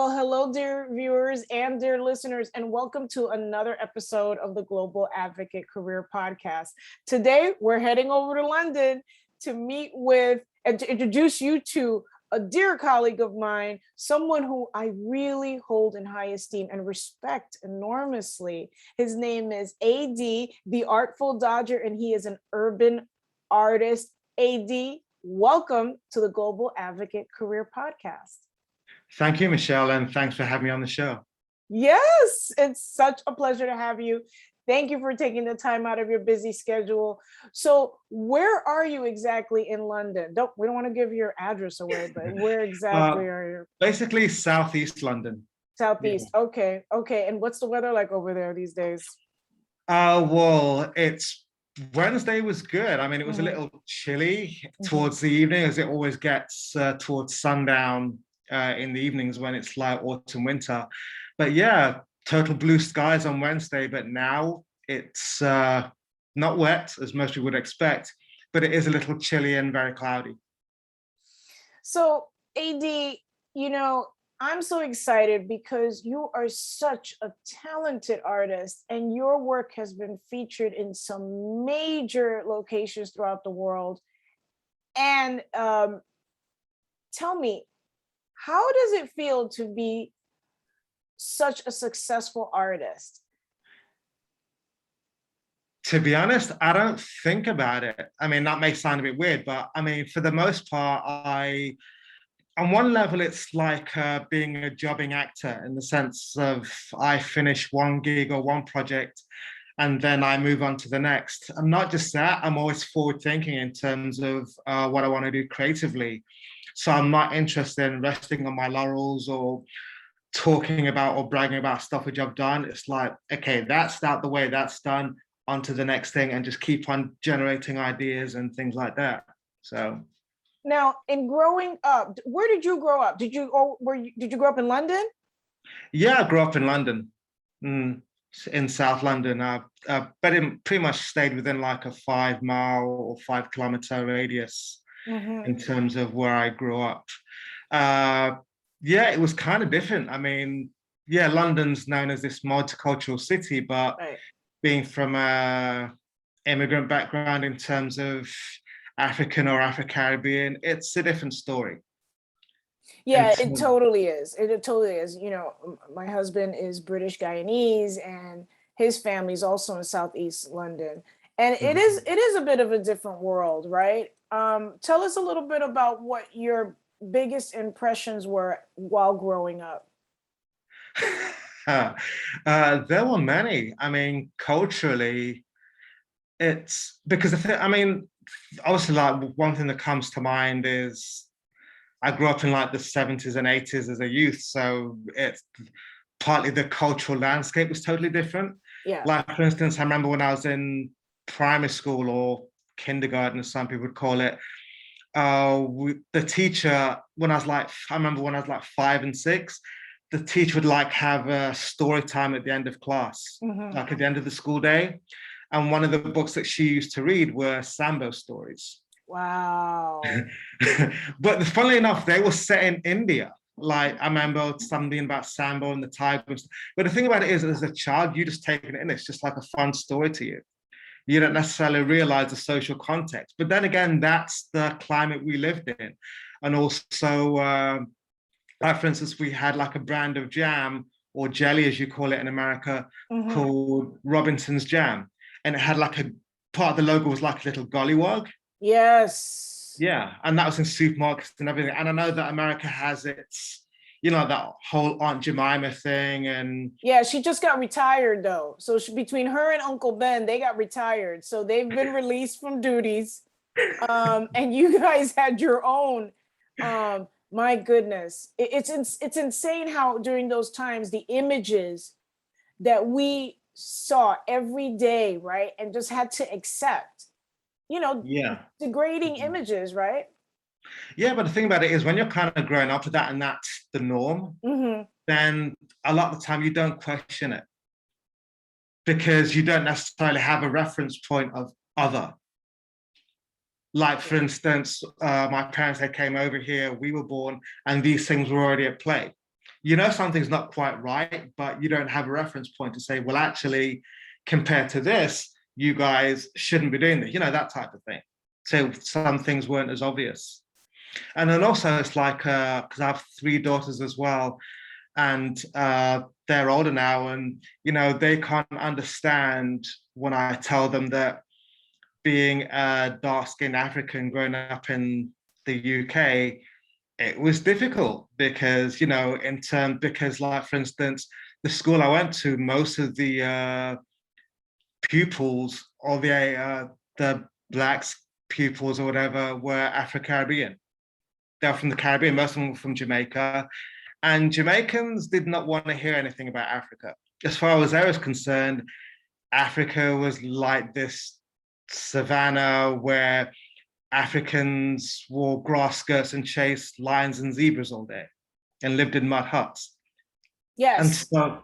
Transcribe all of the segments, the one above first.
Well, hello, dear viewers and dear listeners, and welcome to another episode of the Global Advocate Career Podcast. Today, we're heading over to London to meet with and to introduce you to a dear colleague of mine, someone who I really hold in high esteem and respect enormously. His name is ADee, the Artful Dodger, and he is an urban artist. ADee, welcome to the Global Advocate Career Podcast. Thank you, Michelle, and thanks for having me on the show. Yes, it's such a pleasure to have you. Thank you for taking the time out of your busy schedule. So where are you exactly in London? We don't want to give your address away, but where exactly are you? Basically, Southeast London. Southeast. Yeah. Okay. And what's the weather like over there these days? Well, Wednesday was good. I mean, it was a little chilly towards the evening, as it always gets towards sundown in the evenings when it's like autumn, winter. But yeah, total blue skies on Wednesday, but now it's not wet, as most people would expect, but it is a little chilly and very cloudy. So, ADee, I'm so excited because you are such a talented artist and your work has been featured in some major locations throughout the world. And tell me, how does it feel to be such a successful artist? To be honest, I don't think about it. I mean, that may sound a bit weird, but I mean, for the most part, on one level, it's like being a jobbing actor in the sense of I finish one gig or one project and then I move on to the next. And not just that, I'm always forward thinking in terms of what I want to do creatively. So I'm not interested in resting on my laurels or talking about or bragging about stuff which I've done. It's like, okay, that's out the way, that's done, on to the next thing, and just keep on generating ideas and things like that. So now, in growing up, where did you grow up? Did you grow up in London? Yeah, I grew up in London, in South London. But it pretty much stayed within like a 5 mile or 5 kilometer radius in terms of where I grew up. Yeah, it was kind of different. I mean, yeah, London's known as this multicultural city, but being from a immigrant background in terms of African or Afro-Caribbean, it's a different story. Yeah, it totally is. It totally is. My husband is British Guyanese and his family's also in Southeast London. And it is a bit of a different world, right? Tell us a little bit about what your biggest impressions were while growing up. There were many. I mean, culturally, it's because obviously, like one thing that comes to mind is I grew up in like the 70s and 80s as a youth, so it's partly the cultural landscape was totally different. Yeah. Like for instance, I remember when I was in primary school or kindergarten, as some people would call it, the teacher, I remember when I was like 5 and 6, the teacher would like have a story time at the end of class, like at the end of the school day. And one of the books that she used to read were Sambo stories. Wow. But funnily enough, they were set in India. Like I remember something about Sambo and the tigers. But the thing about it is, as a child, you just take it in. It's just like a fun story to you. You don't necessarily realize the social context. But then again, that's the climate we lived in. And also, like for instance, we had like a brand of jam or jelly, as you call it in America, called Robinson's Jam. And it had like a part of the logo was like a little gollywog. Yes. Yeah. And that was in supermarkets and everything. And I know that America has its, that whole Aunt Jemima thing. And yeah, she just got retired though. So between her and Uncle Ben, they got retired. So they've been released from duties. And you guys had your own. My goodness. It's insane how during those times, the images that we saw every day, right? And just had to accept, degrading images, right? Yeah, but the thing about it is when you're kind of growing up with that and that's the norm, then a lot of the time you don't question it because you don't necessarily have a reference point of other. Like, for instance, my parents, they came over here, we were born, and these things were already at play. you know something's not quite right, but you don't have a reference point to say, well, actually, compared to this, you guys shouldn't be doing this, you know, that type of thing. So some things weren't as obvious. And then also it's like, because I have 3 daughters as well, and they're older now, and, you know, they can't understand when I tell them that being a dark-skinned African growing up in the UK, it was difficult because, you know, because like, for instance, the school I went to, most of the pupils or the blacks pupils or whatever were Afro-Caribbean. They're from the Caribbean, most of them were from Jamaica. And Jamaicans did not want to hear anything about Africa. As far as I was concerned, Africa was like this savannah where Africans wore grass skirts and chased lions and zebras all day and lived in mud huts. And Yes. so,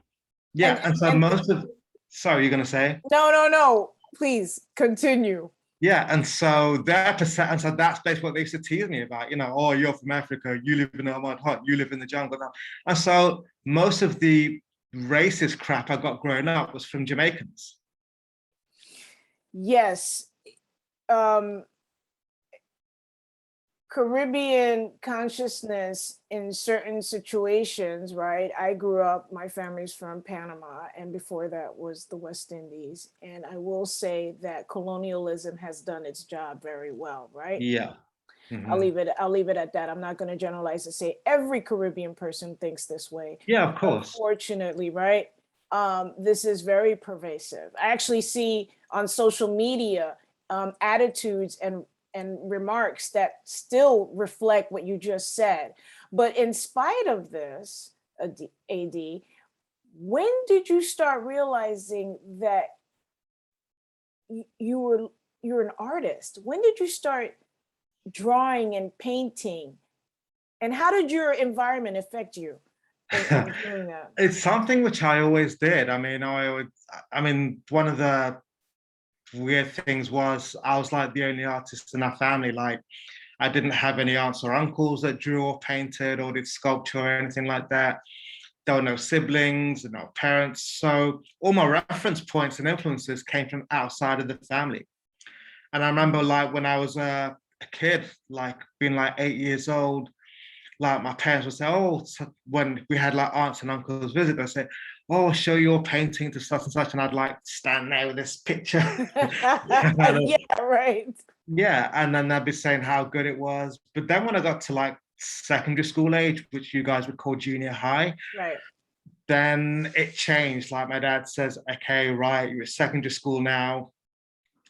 yeah, and so most of, sorry, you're going to say? No, please continue. Yeah, and so and so that's basically what they used to tease me about, you know, oh, you're from Africa, you live in a mud hut, you live in the jungle now. And so most of the racist crap I got growing up was from Jamaicans. Yes. Caribbean consciousness in certain situations, right? I grew up, my family's from Panama, and before that was the West Indies. And I will say that colonialism has done its job very well, right? Yeah. Mm-hmm. I'll leave it at that. I'm not going to generalize and say every Caribbean person thinks this way. Yeah, of course. Unfortunately, right? This is very pervasive. I actually see on social media attitudes and remarks that still reflect what you just said. But in spite of this, AD, when did you start realizing that you're an artist? When did you start drawing and painting? And how did your environment affect you in doing that? It's something which I always did. I mean, one of the weird things was I was like the only artist in our family. Like, I didn't have any aunts or uncles that drew or painted or did sculpture or anything like that. There were no siblings and no parents. So all my reference points and influences came from outside of the family. And I remember, like, when I was a kid, like being like 8 years old, like my parents would say, oh, so when we had like aunts and uncles visit, they'd say, oh, show your painting to such and such. And I'd like stand there with this picture. Yeah, right. Yeah. And then they'd be saying how good it was. But then when I got to like secondary school age, which you guys would call junior high, right, then it changed. Like my dad says, okay, right, you're at secondary school now.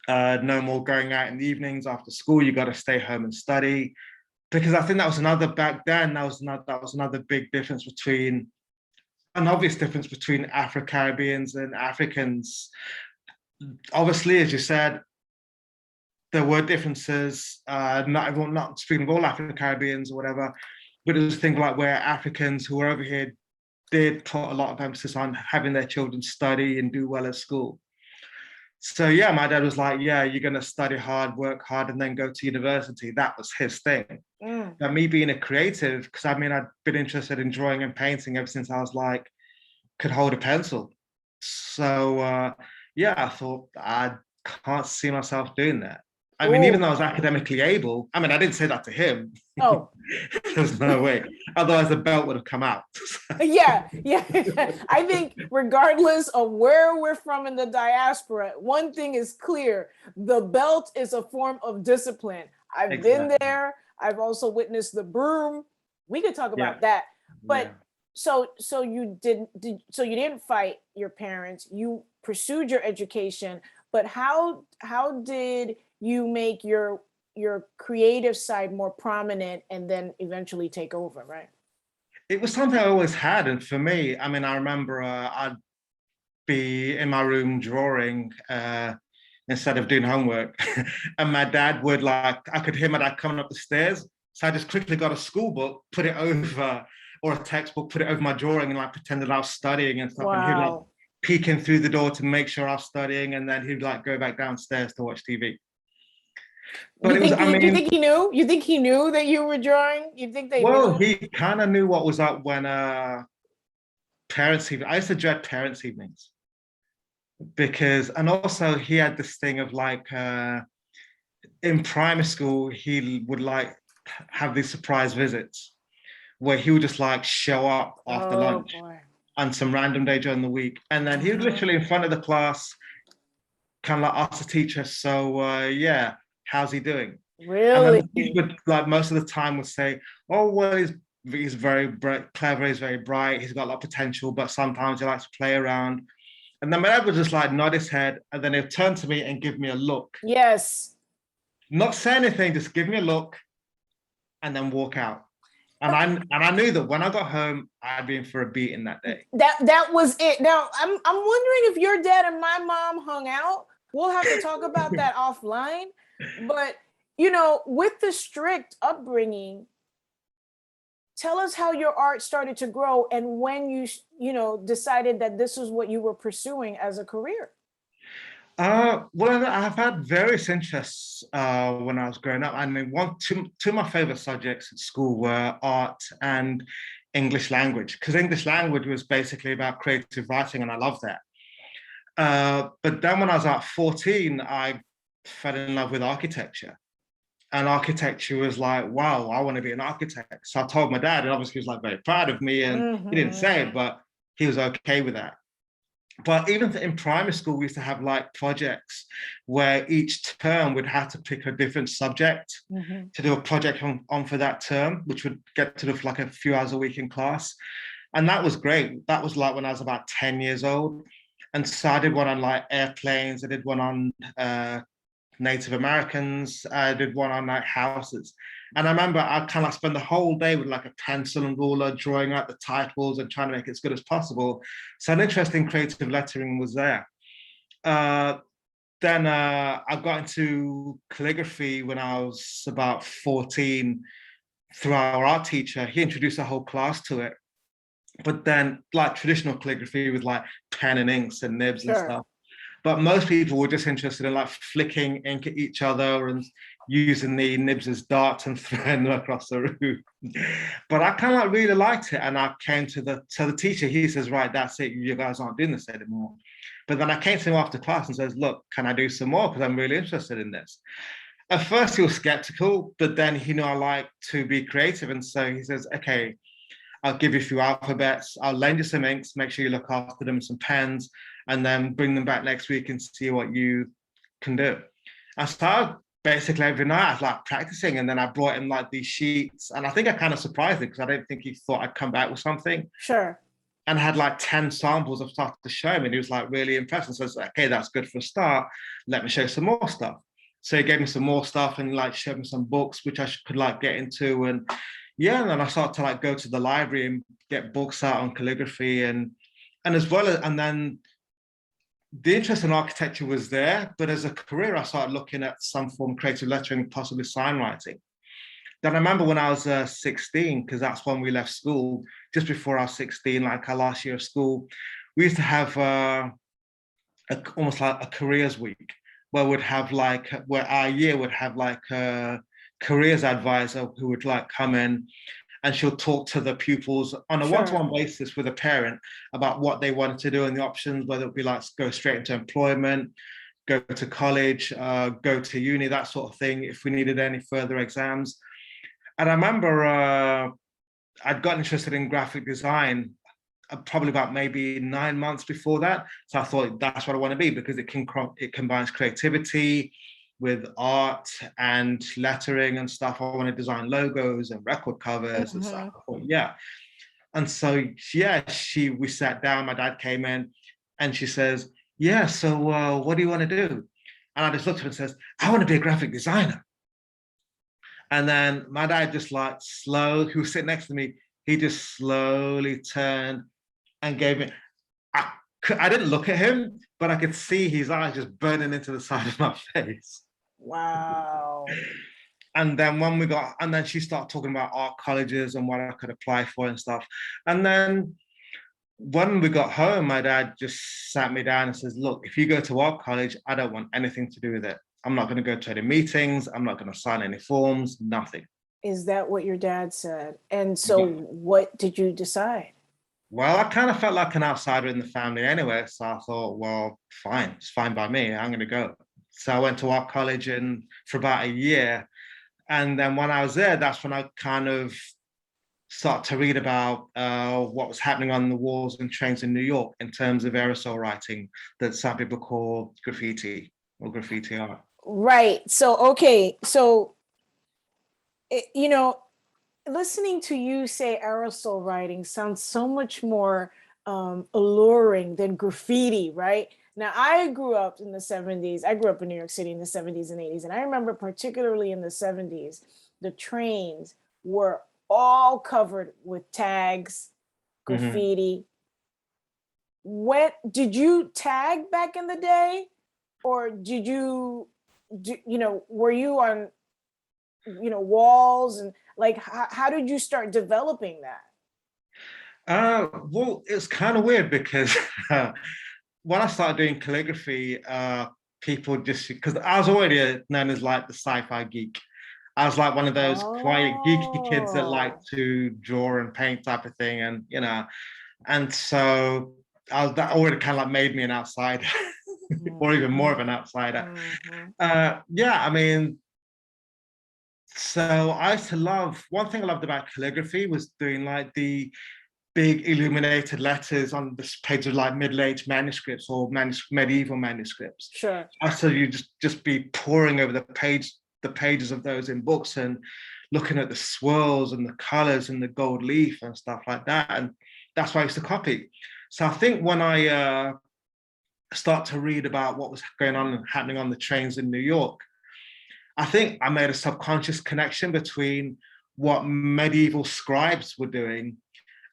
No more going out in the evenings after school. You got to stay home and study. Because I think that was another, back then, that was another big difference between, an obvious difference between Afro-Caribbeans and Africans. Obviously, as you said, there were differences, not speaking of all Afro-Caribbeans or whatever, but it was things like where Africans who were over here did put a lot of emphasis on having their children study and do well at school. So yeah, my dad was like, yeah, you're going to study hard, work hard, and then go to university. That was his thing. But me being a creative, because I mean, I'd been interested in drawing and painting ever since I was like, could hold a pencil. So yeah, I thought I can't see myself doing that. I mean, even though I was academically able, I mean, I didn't say that to him. Oh. There's no way. Otherwise, the belt would have come out. Yeah. I think regardless of where we're from in the diaspora, one thing is clear. The belt is a form of discipline. I've been there. I've also witnessed the broom. We could talk about that. But so you didn't fight your parents. You pursued your education. But how did you make your creative side more prominent and then eventually take over, right? It was something I always had. And for me, I mean, I remember I'd be in my room drawing instead of doing homework. And my dad would like, I could hear my dad coming up the stairs. So I just quickly got a school book, put it over, or a textbook, put it over my drawing and like pretended I was studying and stuff. Wow. And he'd like peeking through the door to make sure I was studying. And then he'd like go back downstairs to watch TV. But you think he knew? You think he knew that you were drawing? You think they knew? He kind of knew what was up when parents' evening. I used to dread parents' evenings because, and also he had this thing of like, in primary school, he would like have these surprise visits where he would just like show up after lunch Boy. on some random day during the week. And then he would literally in front of the class, kind of like ask the teacher, so yeah, how's he doing? Really? And then he would like most of the time would say, oh, well, he's very bright, clever, he's very bright, he's got a lot of potential, but sometimes he likes to play around. And then my dad would just like nod his head and then he'd turn to me and give me a look. Yes. Not say anything, just give me a look and then walk out. And I knew that when I got home, I'd be in for a beating that day. That was it. Now I'm wondering if your dad and my mom hung out. We'll have to talk about that offline. But you know, with the strict upbringing, tell us how your art started to grow and when you know decided that this was what you were pursuing as a career. Well, I've had various interests when I was growing up. I mean, two of my favorite subjects at school were art and English language, because English language was basically about creative writing, and I loved that. But then when I was about 14, I fell in love with architecture. And architecture was like, wow, I want to be an architect. So I told my dad, and obviously he was like very proud of me, and he didn't say it, but he was okay with that. But even in primary school, we used to have like projects where each term would have to pick a different subject to do a project on for that term, which would get to do like a few hours a week in class. And that was great. That was like when I was about 10 years old. And so I did one on like airplanes. I did one on Native Americans. I did one on like houses. And I remember I kind of like spend the whole day with like a pencil and ruler drawing out the titles and trying to make it as good as possible. So an interesting creative lettering was there. Then I got into calligraphy when I was about 14 through our art teacher. He introduced a whole class to it. But then like traditional calligraphy with like pen and inks and nibs and stuff. But most people were just interested in like flicking ink at each other and using the nibs as darts and throwing them across the room. But I kind of like really liked it. And I came to the teacher, he says, right, that's it. You guys aren't doing this anymore. But then I came to him after class and says, look, can I do some more? Because I'm really interested in this. At first he was skeptical, but then he knew I like to be creative. And so he says, okay, I'll give you a few alphabets. I'll lend you some inks, make sure you look after them, some pens, and then bring them back next week and see what you can do. I started basically every night, I was like practicing, and then I brought him like these sheets, and I think I kind of surprised him because I didn't think he thought I'd come back with something. Sure. And I had like 10 samples of stuff to show him, and he was like really impressed and says, okay, that's good for a start. Let me show you some more stuff. So he gave me some more stuff and like showed me some books, which I could like get into. And yeah, and then I started to like go to the library and get books out on calligraphy and as well as, and then the interest in architecture was there, but as a career, I started looking at some form of creative lettering, possibly sign writing. Then I remember when I was 16, because that's when we left school, just before I was 16, like our last year of school, we used to have almost like a careers week where we'd have like, where our year would have like a careers advisor who would like come in and she'll talk to the pupils on a one-to-one basis with a parent about what they wanted to do and the options, whether it be like go straight into employment, go to college, go to uni, that sort of thing, if we needed any further exams. And I remember I'd gotten interested in graphic design probably about maybe 9 months before that. So I thought that's what I want to be because it combines creativity with art and lettering and stuff. I want to design logos and record covers and stuff. I thought, yeah. And so, yeah, we sat down, my dad came in and she says, yeah, so what do you want to do? And I just looked at her and says, I want to be a graphic designer. And then my dad just like he was sitting next to me, he just slowly turned and gave me, I didn't look at him, but I could see his eyes just burning into the side of my face. Wow. And then she started talking about art colleges and what I could apply for and stuff. And then when we got home, my dad just sat me down and says, look, if you go to art college, I don't want anything to do with it. I'm not going to go to any meetings. I'm not going to sign any forms, nothing. Is that what your dad said? And so what did you decide? Well, I kind of felt like an outsider in the family anyway. So I thought, well, fine, it's fine by me. I'm going to go. So I went to art college and for about a year. And then when I was there, that's when I kind of started to read about what was happening on the walls and trains in New York in terms of aerosol writing that some people call graffiti or graffiti art. Right. So, okay. So, you know, listening to you say aerosol writing sounds so much more alluring than graffiti, right? Now, I grew up in the 70s. I grew up in New York City in the 70s and 80s. And I remember particularly in the 70s, the trains were all covered with tags, Mhm. graffiti. What did you tag back in the day? Or were you on, walls and like, how did you start developing that? Well, it's kind of weird because when I started doing calligraphy, people just because I was already known as like the sci-fi geek. I was like one of those quiet, geeky kids that like Oh. to draw and paint type of thing, and and so that already kind of like made me an outsider, or even more of Mhm. an outsider. Mhm. Yeah, I mean, so I used to love one thing I loved about calligraphy was doing like the big illuminated letters on this page of like middle-aged manuscripts or medieval manuscripts. Sure. So you just be poring over the pages of those in books and looking at the swirls and the colors and the gold leaf and stuff like that. And that's what I used to copy. So I think when I start to read about what was going on and happening on the trains in New York, I think I made a subconscious connection between what medieval scribes were doing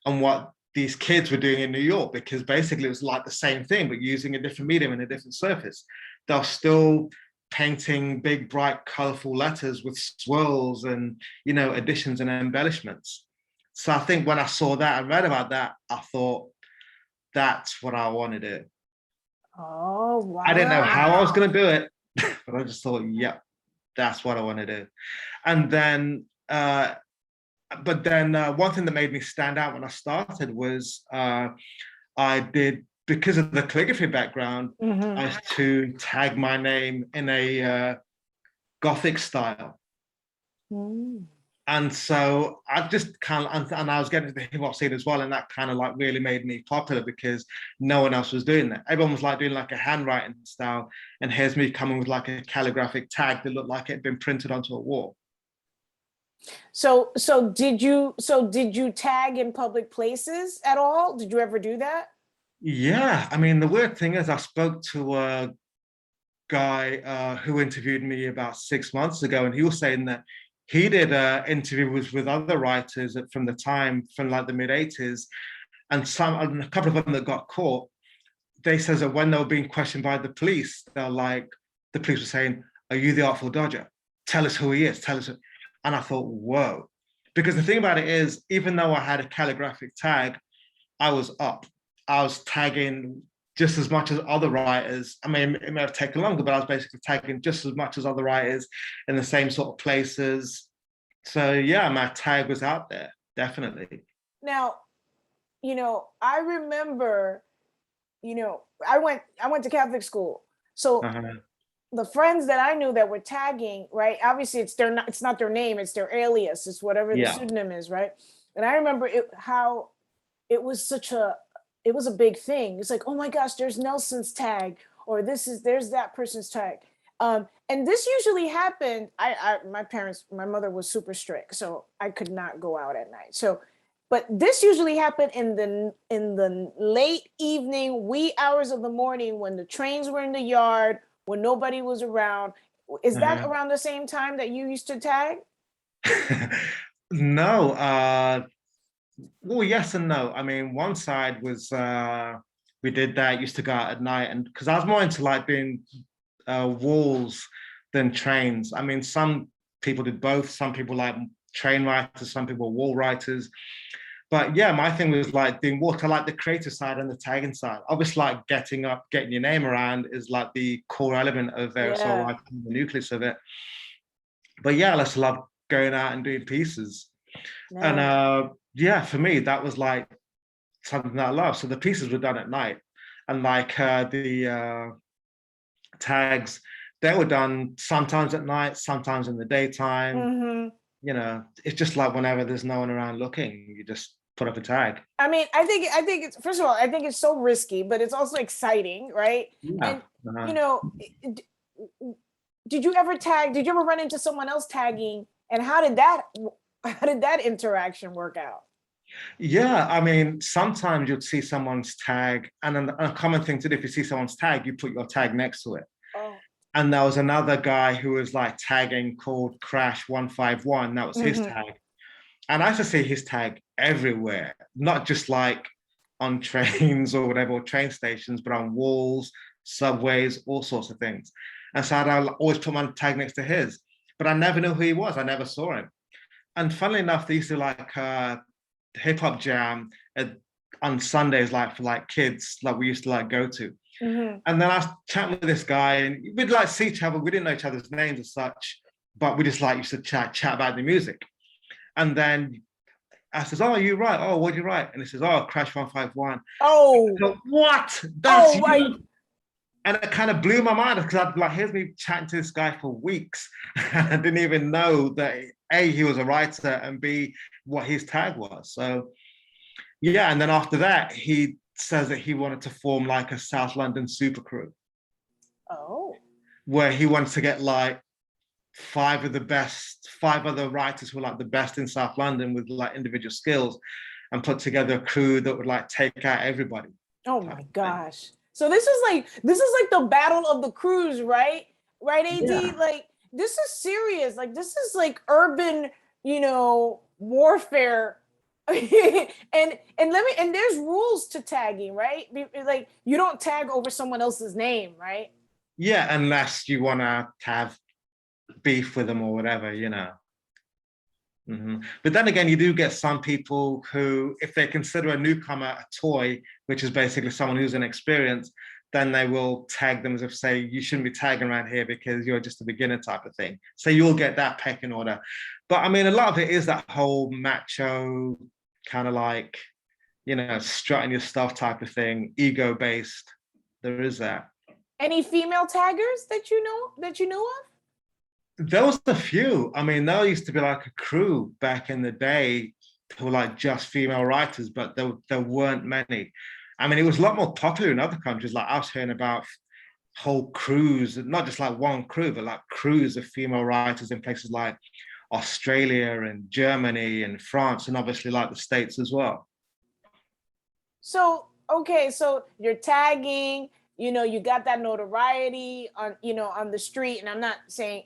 and what these kids were doing in New York, because basically it was like the same thing, but using a different medium and a different surface. They're still painting big, bright, colorful letters with swirls and, additions and embellishments. So I think when I saw that and read about that, I thought, that's what I want to do. Oh, I didn't know how I was wow. going to do it, but I just thought, yep, that's what I want to do. And then but then one thing that made me stand out when I started was I did, because of the calligraphy background, I Hmm. used to tag my name in a Gothic style. Mm. And so I just kind of, and I was getting to the hip hop scene as well. And that kind of like really made me popular because no one else was doing that. Everyone was like doing like a handwriting style. And here's me coming with like a calligraphic tag that looked like it had been printed onto a wall. So did you tag in public places at all? Did you ever do that? Yeah. I mean, the weird thing is I spoke to a guy who interviewed me about 6 months ago, and he was saying that he did interviews with other writers from the time, from like the mid 80s, and a couple of them that got caught. They says that when they were being questioned by the police, they're like, the police were saying, "Are you the Artful Dodger? Tell us who he is. Tell us." And I thought, whoa, because the thing about it is, even though I had a calligraphic tag, I was up. I was tagging just as much as other writers. I mean, it may have taken longer, but I was basically tagging just as much as other writers in the same sort of places. So yeah, my tag was out there, definitely. Now, I remember, I went to Catholic school. So Uh-huh. the friends that I knew that were tagging, right? Obviously, it's not their name, it's their alias, it's whatever the Yeah. pseudonym is, right? And I remember how it was it was a big thing. It's like, oh my gosh, there's Nelson's tag, or there's that person's tag. And this usually happened. My mother was super strict, so I could not go out at night. So, but this usually happened in the late evening, wee hours of the morning when the trains were in the yard, when nobody was around. Is that Uh-huh. around the same time that you used to tag? No, well, yes and no. I mean, one side was we did that, used to go out at night, and because I was more into like being walls than trains. I mean, some people did both. Some people like train writers, some people wall writers. But yeah, my thing was like doing water, like the creative side and the tagging side. Obviously, like getting up, getting your name around is like the core element of aerosol Yeah. writing, the nucleus of it. But yeah, I just love going out and doing pieces. And Man. yeah, for me, that was like something that I love. So the pieces were done at night. And like the tags, they were done sometimes at night, sometimes in the daytime. Mm-hmm. You know, it's just like whenever there's no one around looking, you just put up a tag. I mean, I think it's, first of all, I think it's so risky, but it's also exciting, right? Yeah. And you know, did you ever tag? Did you ever run into someone else tagging? And how did that interaction work out? Yeah, I mean, sometimes you'd see someone's tag, and a common thing to do if you see someone's tag, you put your tag next to it. Oh. And there was another guy who was like tagging called Crash 151. That was his Mm-hmm. tag. And I used to see his tag everywhere, not just like on trains or whatever, or train stations, but on walls, subways, all sorts of things. And so I'd always put my tag next to his, but I never knew who he was. I never saw him. And funnily enough, they used to like hip hop jam on Sundays, like for like kids, like we used to like go to. Mm-hmm. And then I was chatting with this guy, and we'd like see each other. We didn't know each other's names as such, but we just like used to chat about the music. And then I says, "Oh, you right? Oh, what did you write?" And he says, "Oh, Crash 151." Oh. So, what? That's Oh, you? right. And it kind of blew my mind because I'd like, here's me chatting to this guy for weeks. I didn't even know that A, he was a writer, and B, what his tag was. So yeah, and then after that, he says that he wanted to form like a South London super crew Oh. where he wants to get like five other writers who are like the best in South London with like individual skills, and put together a crew that would like take out everybody. Oh my gosh. So this is like the battle of the crews, right? Right, Yeah. AD? Like this is serious. Like this is like urban, warfare. And there's rules to tagging, right? Like you don't tag over someone else's name, right? Yeah, unless you want to have beef with them or whatever, you know. Mm-hmm. But then again, you do get some people who, if they consider a newcomer a toy, which is basically someone who's inexperienced, then they will tag them as if say, you shouldn't be tagging around here because you're just a beginner type of thing. So you'll get that pecking order. But I mean, a lot of it is that whole macho kind of like, strutting your stuff type of thing, ego based. There is that. Any female taggers that you know of? There was a few. I mean, there used to be like a crew back in the day who were like just female writers, but there weren't many. I mean, it was a lot more popular in other countries. Like I was hearing about whole crews, not just like one crew, but like crews of female writers in places like Australia and Germany and France, and obviously like the States as well. So, okay, so you're tagging, you got that notoriety on the street. And I'm not saying,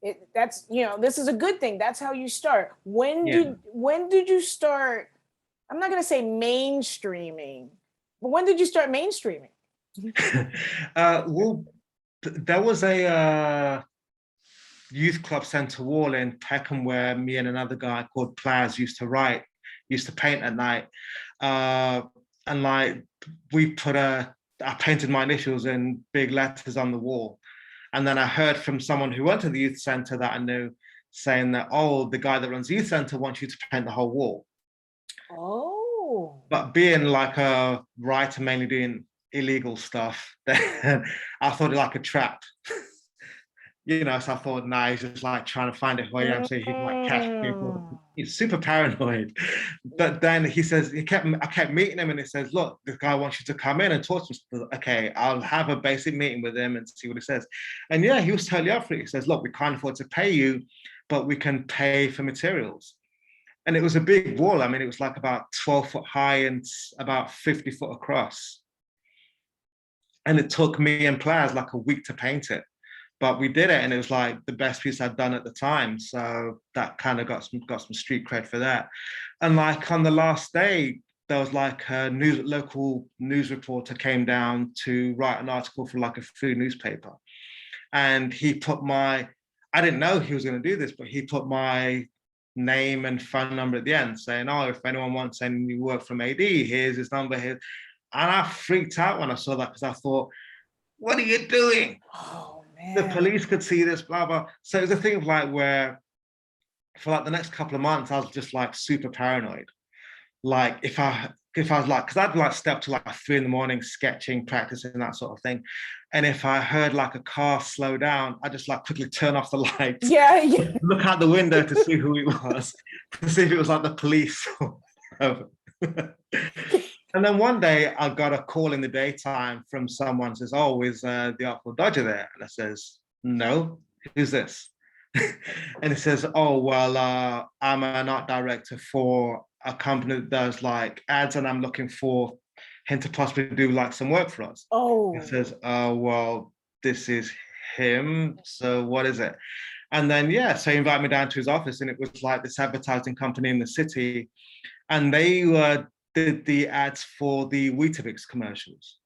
this is a good thing. That's how you start. When did you start? I'm not going to say mainstreaming, but when did you start mainstreaming? Well, there was a youth club centre wall in Peckham where me and another guy called Plaz used to paint at night. And like I painted my initials in big letters on the wall. And then I heard from someone who went to the youth center that I knew saying that, oh, the guy that runs the youth center wants you to paint the whole wall. Oh. But being like a writer, mainly doing illegal stuff, then I thought it like a trap. So I thought, nah, he's just like trying to find out who I am so he can like catch me. He's super paranoid. But then he says, I kept meeting him, and he says, look, this guy wants you to come in and talk to him. Okay, I'll have a basic meeting with him and see what he says. And yeah, he was totally up for it. He says, look, we can't afford to pay you, but we can pay for materials. And it was a big wall. I mean, it was like about 12 foot high and about 50 foot across. And it took me and Plaz like a week to paint it. But we did it, and it was like the best piece I'd done at the time. So that kind of got some street cred for that. And like on the last day, there was like a local news reporter came down to write an article for like a food newspaper. And he put I didn't know he was going to do this, but he put my name and phone number at the end saying, oh, if anyone wants any work from ADee, here's his number here. And I freaked out when I saw that because I thought, what are you doing? Oh. The police could see this, blah, blah. So it was a thing of like where for like the next couple of months, I was just like super paranoid. like if I was like, because I'd like step to like 3 a.m. sketching, practicing that sort of thing. And if I heard like a car slow down, I just like quickly turn off the lights, Yeah, yeah. look out the window to see who it was, to see if it was like the police. And then one day I got a call in the daytime from someone says, "Oh, is the Artful Dodger there?" And I says, "No, who's this?" And he says, "Oh, well, I'm an art director for a company that does like ads, and I'm looking for him to possibly do like some work for us." Oh. He says, "Oh, well, this is him. So what is it?" And then yeah, so he invited me down to his office, and it was like this advertising company in the city, and they did the ads for the Weetabix commercials.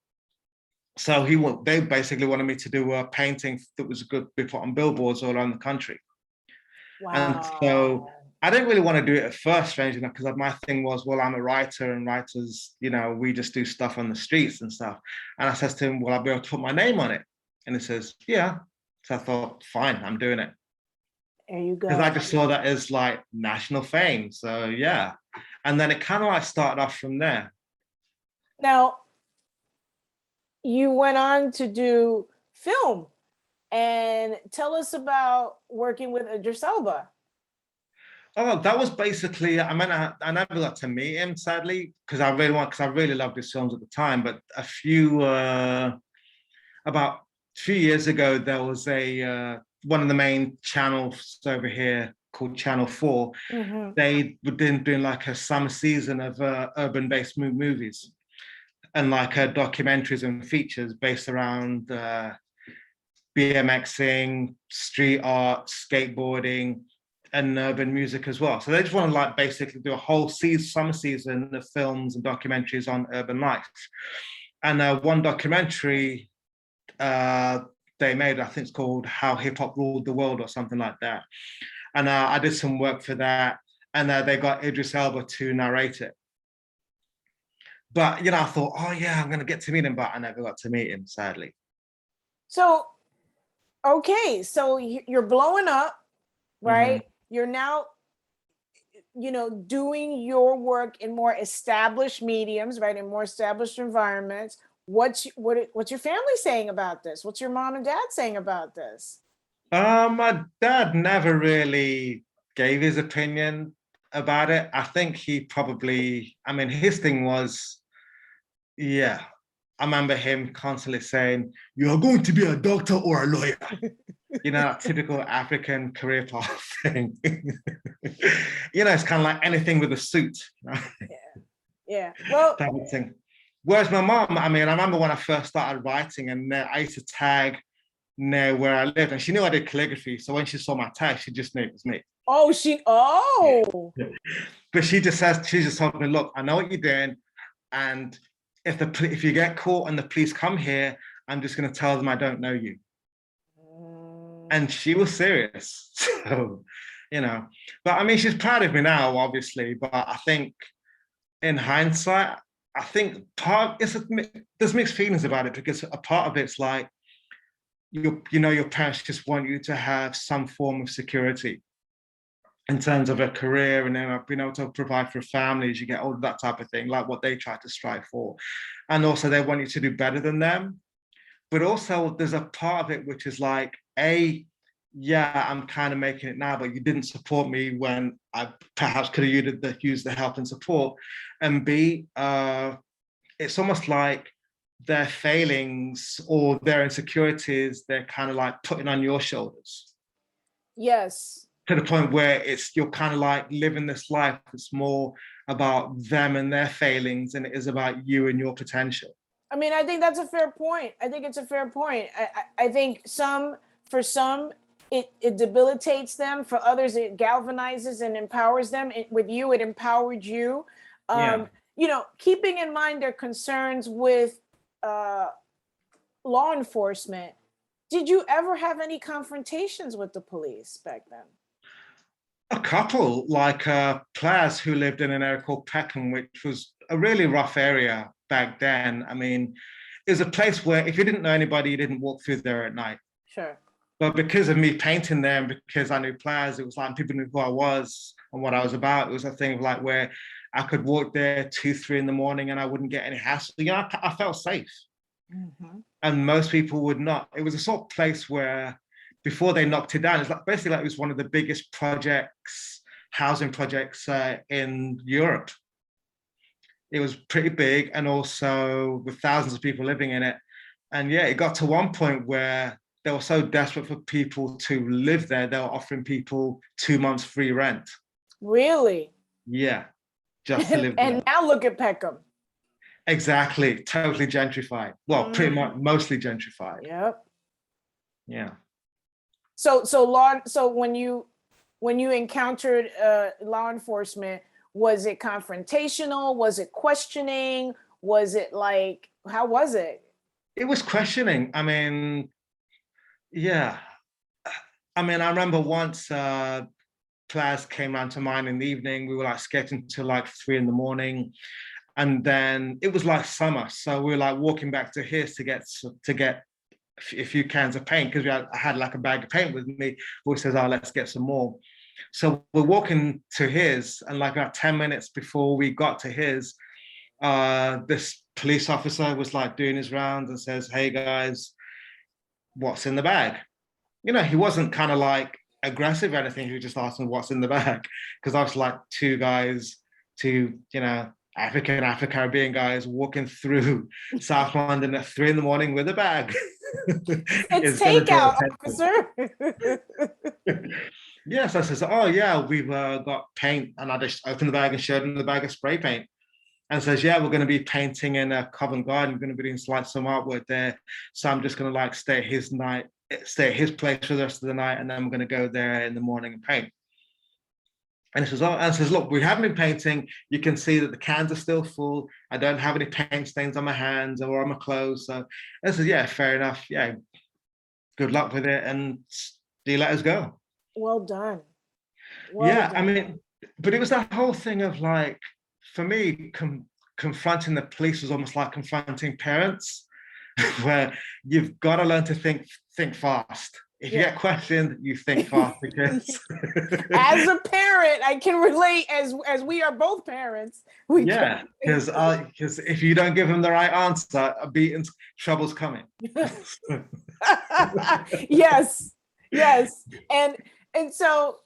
So they basically wanted me to do a painting that was good be put on billboards all around the country. Wow. And so I didn't really want to do it at first, strangely enough, because my thing was, well, I'm a writer, and writers, you know, we just do stuff on the streets and stuff. And I says to him, "Well, I'll be able to put my name on it." And he says, "Yeah." So I thought, fine, I'm doing it. There you go. Because I just saw that as like national fame. So yeah. And then it kind of like started off from there. Now, you went on to do film, and tell us about working with Idris Elba. Oh, that was basically, I mean, I never got to meet him, sadly, because I really loved his films at the time. But about 2 years ago, there was one of the main channels over here called Channel 4. Mm-hmm. They were doing like a summer season of urban-based movies and like documentaries and features based around BMXing, street art, skateboarding, and urban music as well. So they just want to like basically do a whole summer season of films and documentaries on urban life. And one documentary they made, I think it's called "How Hip Hop Ruled the World" or something like that. And I did some work for that, and they got Idris Elba to narrate it. But you know, I thought, oh yeah, I'm gonna get to meet him, but I never got to meet him, sadly. So, okay, so you're blowing up, right? Mm-hmm. You're now, doing your work in more established mediums, right? In more established environments. What's your family saying about this? What's your mom and dad saying about this? My dad never really gave his opinion about it. I think he probably, I mean, his thing was, yeah. I remember him constantly saying, "You're going to be a doctor or a lawyer." You know, that typical African career path thing. You know, it's kind of like anything with a suit. You know? Yeah. Well, type of thing. Whereas my mom, I mean, I remember when I first started writing, and I used to tag near where I lived, and she knew I did calligraphy. So when she saw my tag, she just knew it was me. Oh. Yeah. But she just told me, "Look, I know what you're doing, and if you get caught and the police come here, I'm just going to tell them I don't know you." And she was serious. So, you know, but I mean, she's proud of me now, obviously. But I think in hindsight, I think there's mixed feelings about it, because a part of it's like, your parents just want you to have some form of security in terms of a career, and then being able to provide for a family as you get older, that type of thing, like what they try to strive for. And also they want you to do better than them. But also there's a part of it which is like, yeah, I'm kind of making it now, but you didn't support me when I perhaps could have used the help and support. And B, it's almost like their failings or their insecurities, they're kind of like putting on your shoulders. Yes. To the point where you're kind of like living this life that's more about them and their failings than it is about you and your potential. I mean, I think that's a fair point. I think it's a fair point. I think for some, it debilitates them. For others, it galvanizes and empowers them. With you, it empowered you. Yeah. Keeping in mind their concerns with law enforcement, did you ever have any confrontations with the police back then? A couple, like players who lived in an area called Peckham, which was a really rough area back then. I mean, it was a place where if you didn't know anybody, you didn't walk through there at night. Sure. But because of me painting there, and because I knew players, it was like people knew who I was and what I was about. It was a thing of like where I could walk there 2, 3 in the morning and I wouldn't get any hassle. You know, I felt safe. Mm-hmm. And most people would not. It was a sort of place where before they knocked it down, it's like basically like it was one of the biggest projects, housing projects in Europe. It was pretty big and also with thousands of people living in it. And yeah, it got to one point where they were so desperate for people to live there, they were offering people 2 months free rent. Really? Yeah, just to live And there. now look at Peckham. Exactly, totally gentrified. Well, pretty much mostly gentrified. Yep. Yeah. So when you encountered law enforcement, was it confrontational? Was it questioning? Was it like, how was it? It was questioning. I mean, yeah. I mean, I remember once class came round to mine in the evening. We were like skating till like 3 in the morning. And then it was like summer. So we were like walking back to his to get a few cans of paint because I had like a bag of paint with me. We says, oh, let's get some more. So we're walking to his, and like about 10 minutes before we got to his, this police officer was like doing his rounds and says, hey guys, what's in the bag? You know, he wasn't kind of like aggressive or anything. He was just asking what's in the bag. Because I was like two guys, you know, African, Afro-Caribbean guys walking through South London at 3 in the morning with a bag. It's takeout, officer. Yes, I says, oh yeah, we've got paint. And I just opened the bag and showed him the bag of spray paint. And says, yeah, we're going to be painting in Covent Garden. We're going to be doing some artwork there. So I'm just going to like stay at his place for the rest of the night. And then we're going to go there in the morning and paint. And he says, look, we haven't been painting. You can see that the cans are still full. I don't have any paint stains on my hands or on my clothes. So I said, yeah, fair enough. Yeah, good luck with it. And do you let us go? Well done. I mean, but it was that whole thing of like, for me, confronting the police was almost like confronting parents, where you've got to learn to think fast. If you get questioned, you think fast because as a parent, I can relate as we are both parents. Because if you don't give them the right answer, a beating trouble's coming. Yes. And so,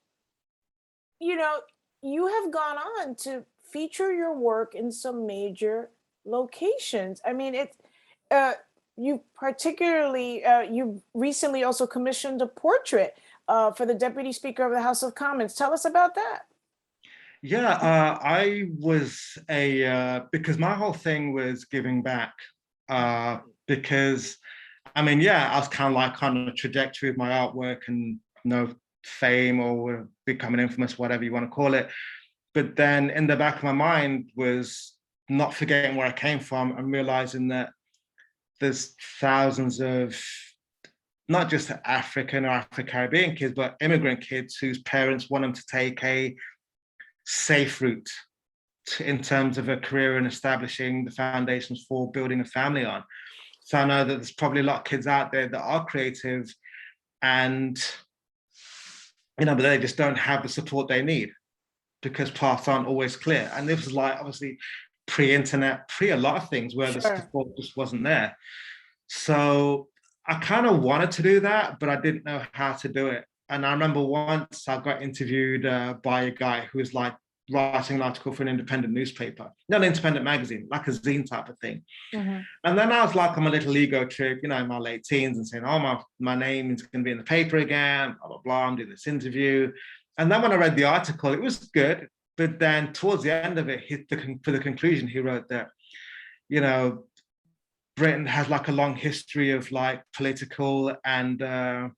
you know, you have gone on to feature your work in some major locations. I mean, it's you particularly, you recently also commissioned a portrait for the Deputy Speaker of the House of Commons. Tell us about that. Yeah, I was because my whole thing was giving back. Because, I mean, yeah, I was kind of like on a trajectory of my artwork and fame or becoming infamous, whatever you want to call it. But then in the back of my mind was not forgetting where I came from and realizing that there's thousands of not just African or Afro-Caribbean kids, but immigrant kids whose parents want them to take a safe route in terms of a career and establishing the foundations for building a family on. So I know that there's probably a lot of kids out there that are creative and, but they just don't have the support they need because paths aren't always clear. And this was like, obviously, pre-internet, pre a lot of things where the support just wasn't there. So I kind of wanted to do that, but I didn't know how to do it. And I remember once I got interviewed by a guy who was like writing an article for an independent newspaper, not an independent magazine, like a zine type of thing. Mm-hmm. And then I was like on my little ego trip, in my late teens and saying, oh, my name is going to be in the paper again, blah, blah, blah, I'm doing this interview. And then when I read the article, it was good. But then towards the end of it, for the conclusion, he wrote that, Britain has like a long history of like political and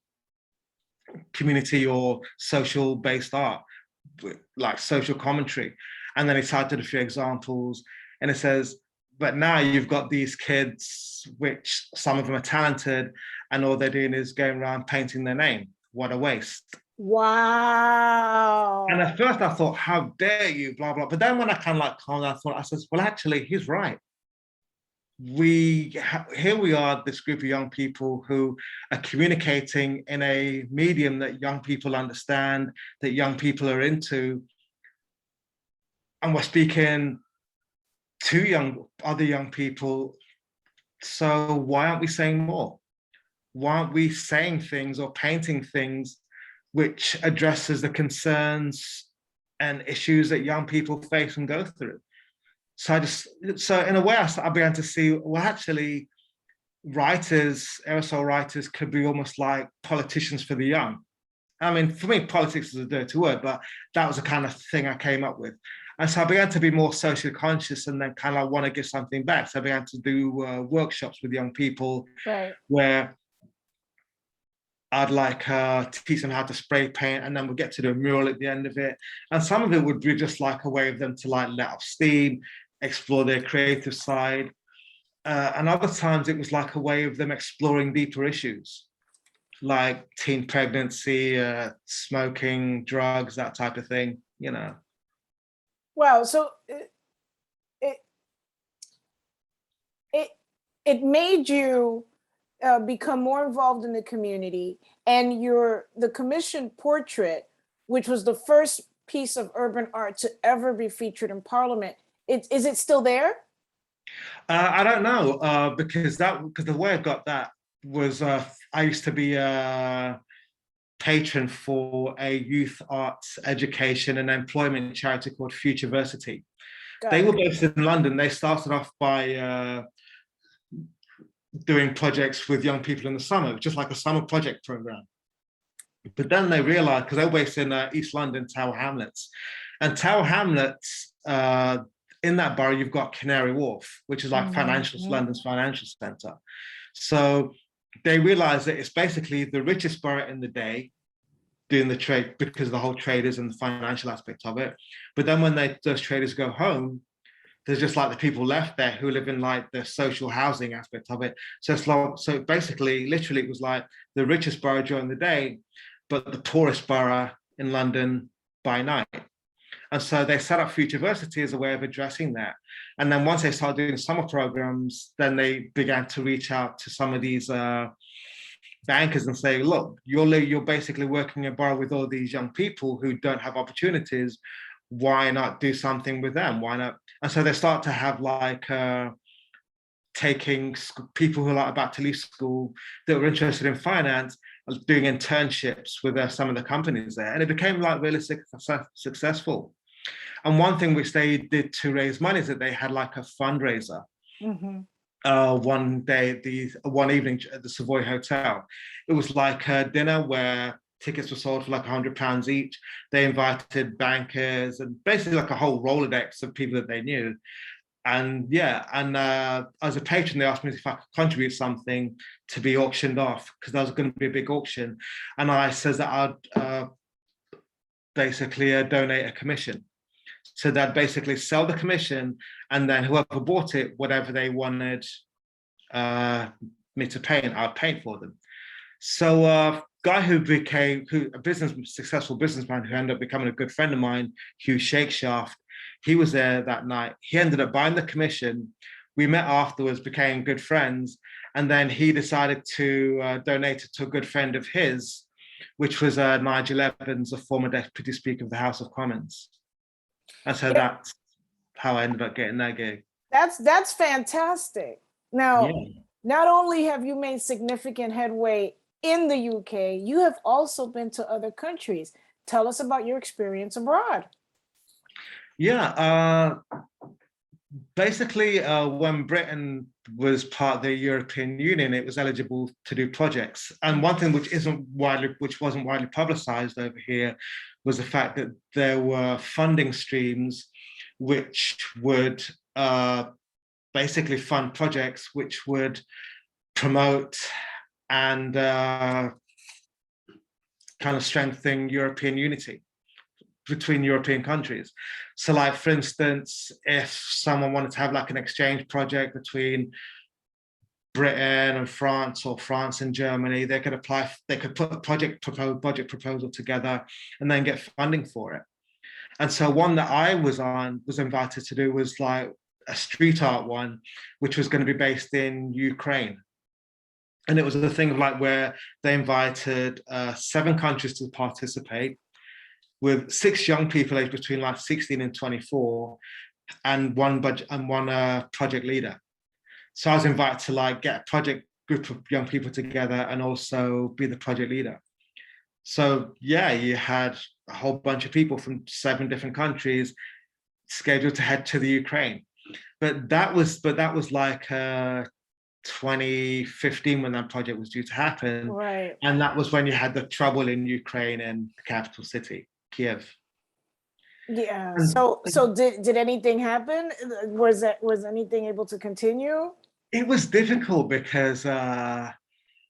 community or social based art, like social commentary. And then he cited a few examples and it says, but now you've got these kids, which some of them are talented and all they're doing is going around painting their name. What a waste. Wow. And at first I thought, how dare you, blah, blah. But then when I kind of like calmed down, I said, well, actually, he's right. Here we are, this group of young people who are communicating in a medium that young people understand, that young people are into. and we're speaking to other young people. So why aren't we saying more? Why aren't we saying things or painting things which addresses the concerns and issues that young people face and go through? So in a way, I began to see, well, actually, aerosol writers could be almost like politicians for the young. I mean, for me, politics is a dirty word, but that was the kind of thing I came up with. And so I began to be more socially conscious and then kind of want to give something back. So I began to do workshops with young people, right, where I'd like teach them how to spray paint, and then we'll get to do a mural at the end of it. And some of it would be just like a way of them to like let off steam, explore their creative side. And other times it was like a way of them exploring deeper issues, like teen pregnancy, smoking, drugs, that type of thing, you know. wow. So it it it made you become more involved in the community, and the commissioned portrait, which was the first piece of urban art to ever be featured in Parliament, is it still there? I don't know, because the way I got that was I used to be a patron for a youth arts education and employment charity called Futureversity. They were based in London. They started off by doing projects with young people in the summer, just like a summer project program. But then they realized, because they're based in East London, Tower Hamlets, and Tower Hamlets, in that borough, you've got Canary Wharf, which is like London's financial center. So they realized that it's basically the richest borough in the day doing the trade, because of the whole traders and the financial aspect of it. But then when those traders go home, there's just like the people left there who live in like the social housing aspect of it. So it's like, so basically, literally, it was like the richest borough during the day, but the poorest borough in London by night. And so they set up Futureversity as a way of addressing that. And then once they started doing summer programs, then they began to reach out to some of these bankers and say, look, you're basically working in a borough with all these young people who don't have opportunities. Why not do something with them? Why not? And so they start to have like taking people who are like about to leave school that were interested in finance, doing internships with some of the companies there. And it became like really successful. And one thing which they did to raise money is that they had like a fundraiser. One evening at the Savoy Hotel. It was like a dinner where tickets were sold for like £100 each. They invited bankers and basically like a whole Rolodex of people that they knew. And yeah, and as a patron, they asked me if I could contribute something to be auctioned off, because there was going to be a big auction. And I said that I'd basically donate a commission. So they'd basically sell the commission, and then whoever bought it, whatever they wanted me to paint, I'd paint for them. So a guy a successful businessman who ended up becoming a good friend of mine, Hugh Shakeshaft, he was there that night. He ended up buying the commission. We met afterwards, became good friends, and then he decided to donate it to a good friend of his, which was Nigel Evans, a former Deputy Speaker of the House of Commons. And so that's how I ended up getting that gig. That's fantastic. Now, not only have you made significant headway in the UK, you have also been to other countries. Tell us about your experience abroad. Yeah, basically, when Britain was part of the European Union, it was eligible to do projects. And one thing which wasn't widely publicized over here was the fact that there were funding streams which would basically fund projects which would promote and kind of strengthen European unity between European countries. So like, for instance, if someone wanted to have like an exchange project between Britain and France, or France and Germany, they could put a budget proposal together and then get funding for it. And so one that I was invited to do was like a street art one, which was going to be based in Ukraine. And it was a thing of like where they invited 7 countries to participate. with 6 young people aged between like 16 and 24, and one budget and one project leader. So I was invited to like get a project group of young people together and also be the project leader. So yeah, you had a whole bunch of people from 7 different countries scheduled to head to the Ukraine. But that was like 2015 when that project was due to happen. Right. And that was when you had the trouble in Ukraine and the capital city, Kiev. Yeah. And So did anything happen? Was anything able to continue? it was difficult because